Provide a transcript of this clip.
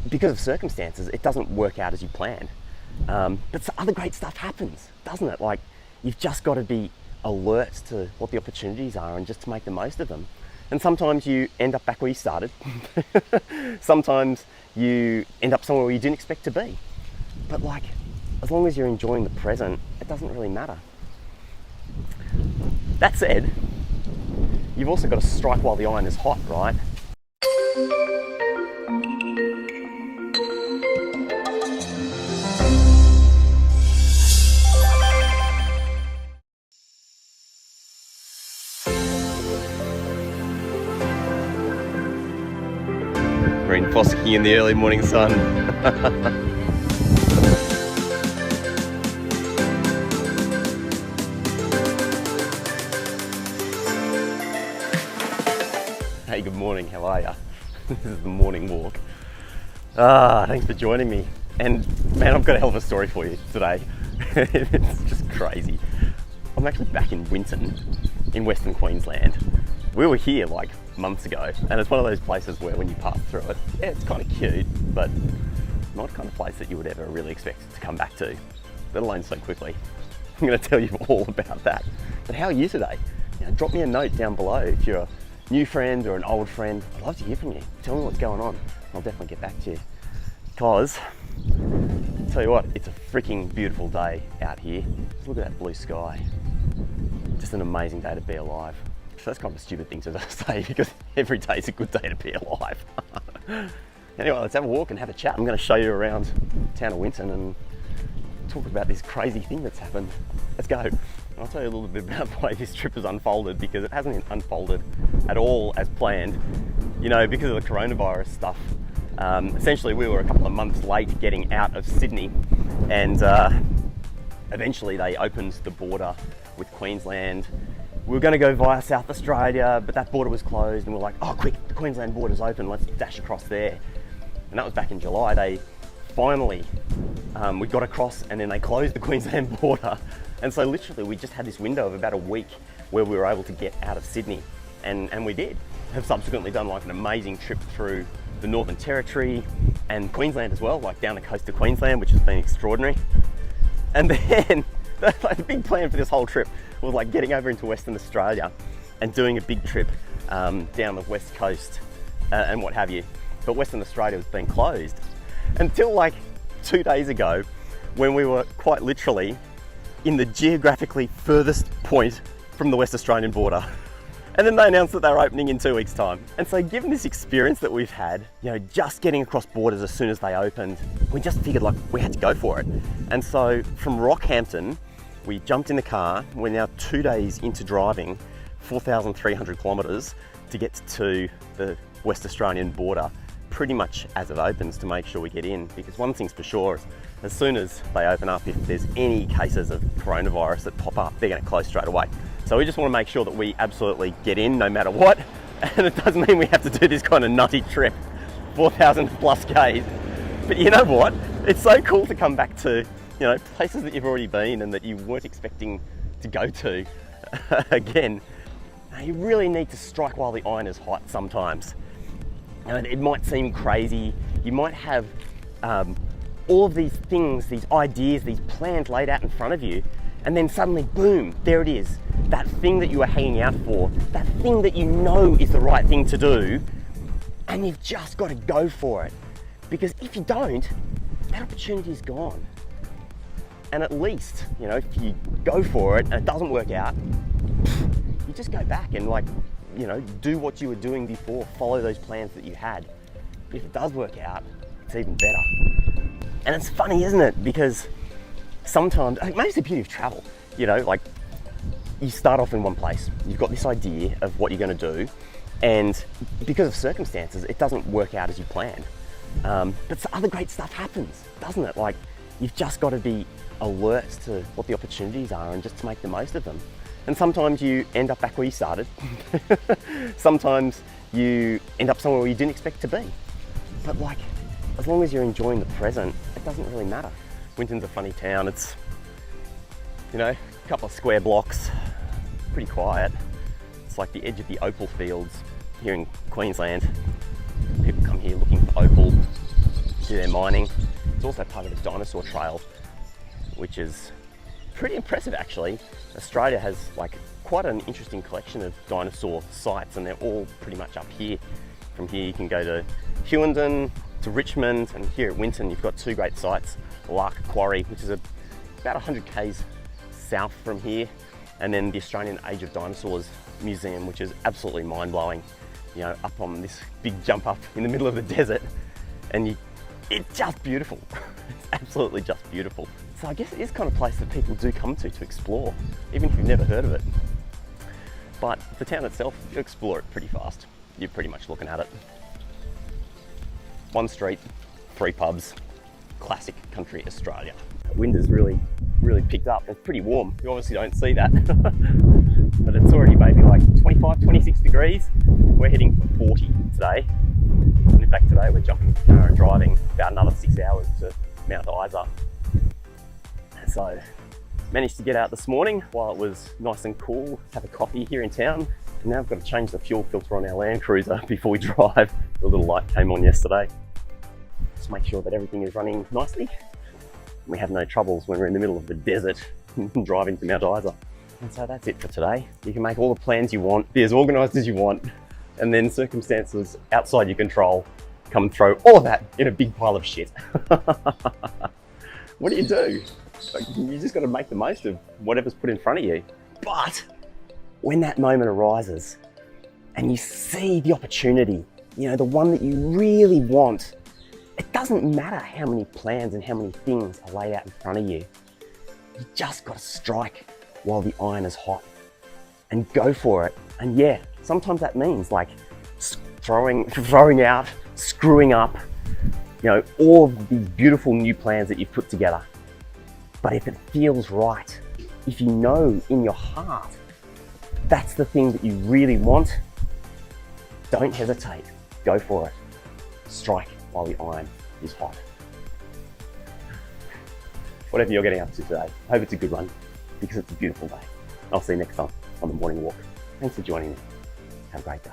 because of circumstances, it doesn't work out as you planned. But other great stuff happens, doesn't it? Like, you've just got to be alert to what the opportunities are and just to make the most of them. And sometimes you end up back where you started. Sometimes you end up somewhere where you didn't expect to be. But like, as long as you're enjoying the present, it doesn't really matter. That said, you've also got to strike while the iron is hot, right? Green fossicking in the early morning sun. Hey, good morning, how are ya? This is the morning walk. Thanks for joining me. And man, I've got a hell of a story for you today. It's just crazy. I'm actually back in Winton, in Western Queensland. We were here like months ago, and it's one of those places where when you pass through it, yeah, it's kind of cute, but not the kind of place that you would ever really expect to come back to, let alone so quickly. I'm going to tell you all about that. But how are you today? Drop me a note down below if you're a new friend or an old friend. I'd love to hear from you. Tell me what's going on. I'll definitely get back to you. Because, I'll tell you what, it's a freaking beautiful day out here. Just look at that blue sky. Just an amazing day to be alive. So that's kind of a stupid thing to say because every day is a good day to be alive. Anyway, let's have a walk and have a chat. I'm going to show you around the town of Winton and talk about this crazy thing that's happened. Let's go. I'll tell you a little bit about the way this trip has unfolded, because it hasn't unfolded at all as planned. Because of the coronavirus stuff. Essentially, we were a couple of months late getting out of Sydney, and eventually they opened the border with Queensland. We were going to go via South Australia, but that border was closed, and we're like, oh quick, the Queensland border's open, let's dash across there. And that was back in July. They finally, we got across, and then they closed the Queensland border. And so literally we just had this window of about a week where we were able to get out of Sydney, and we did. Have subsequently done like an amazing trip through the Northern Territory and Queensland as well, like down the coast of Queensland, which has been extraordinary. And then the big plan for this whole trip was like getting over into Western Australia and doing a big trip down the west coast and what have you. But Western Australia was being closed until like 2 days ago, when we were quite literally in the geographically furthest point from the West Australian border. And then they announced that they were opening in 2 weeks' time. And so given this experience that we've had, just getting across borders as soon as they opened, we just figured like we had to go for it. And so from Rockhampton, we jumped in the car. We're now 2 days into driving 4,300 kilometres to get to the West Australian border pretty much as it opens, to make sure we get in. Because one thing's for sure, is as soon as they open up, if there's any cases of coronavirus that pop up, they're going to close straight away. So we just want to make sure that we absolutely get in no matter what. And it does mean we have to do this kind of nutty trip, 4,000 plus Ks. But you know what? It's so cool to come back to, places that you've already been and that you weren't expecting to go to again. You really need to strike while the iron is hot sometimes. It might seem crazy. You might have all of these things, these ideas, these plans laid out in front of you, and then suddenly, boom, there it is. That thing that you were hanging out for, that thing that you know is the right thing to do, and you've just got to go for it. Because if you don't, that opportunity is gone. And at least, if you go for it and it doesn't work out, you just go back and do what you were doing before, follow those plans that you had. But if it does work out, it's even better. And it's funny, isn't it? Because sometimes, maybe it's the beauty of travel, you start off in one place, you've got this idea of what you're going to do, and because of circumstances, it doesn't work out as you planned. But other great stuff happens, doesn't it? Like, you've just got to be alert to what the opportunities are and just to make the most of them. And sometimes you end up back where you started. Sometimes you end up somewhere where you didn't expect to be. But as long as you're enjoying the present, it doesn't really matter. Winton's a funny town. It's, a couple of square blocks, pretty quiet. It's like the edge of the opal fields here in Queensland. People come here looking for opal. See, they're mining. It's also part of the dinosaur trail, which is pretty impressive actually. Australia has like quite an interesting collection of dinosaur sites, and they're all pretty much up here. From here you can go to Winton, to Richmond, and here at Winton you've got two great sites. Lark Quarry, which is about 100 k's south from here, and then the Australian Age of Dinosaurs Museum, which is absolutely mind-blowing. You know, up on this big jump up in the middle of the desert, and it's just beautiful. It's absolutely just beautiful. So I guess it is kind of a place that people do come to explore, even if you've never heard of it. But the town itself, you explore it pretty fast. You're pretty much looking at it. One street, three pubs, classic country Australia. The wind has really picked up. It's pretty warm. You obviously don't see that, but it's already maybe like 25, 26 degrees. We're heading for 40 today. And in fact, today we're jumping in the car and driving about another 6 hours to Mount Isa. So, managed to get out this morning while it was nice and cool, have a coffee here in town. And now I've got to change the fuel filter on our Land Cruiser before we drive. The little light came on yesterday. Just make sure that everything is running nicely. We have no troubles when we're in the middle of the desert driving to Mount Isa. And so that's it for today. You can make all the plans you want, be as organised as you want, and then circumstances outside your control come and throw all of that in a big pile of shit. What do you do? You just got to make the most of whatever's put in front of you. But when that moment arises and you see the opportunity, you know, the one that you really want, it doesn't matter how many plans and how many things are laid out in front of you. You just got to strike while the iron is hot and go for it. And yeah, sometimes that means like throwing out, screwing up, you know, all of these beautiful new plans that you've put together. But if it feels right, if you know in your heart that's the thing that you really want, don't hesitate, go for it. Strike while the iron is hot. Whatever you're getting up to today, I hope it's a good one, because it's a beautiful day. I'll see you next time on The Morning Walk. Thanks for joining me. Have a great day.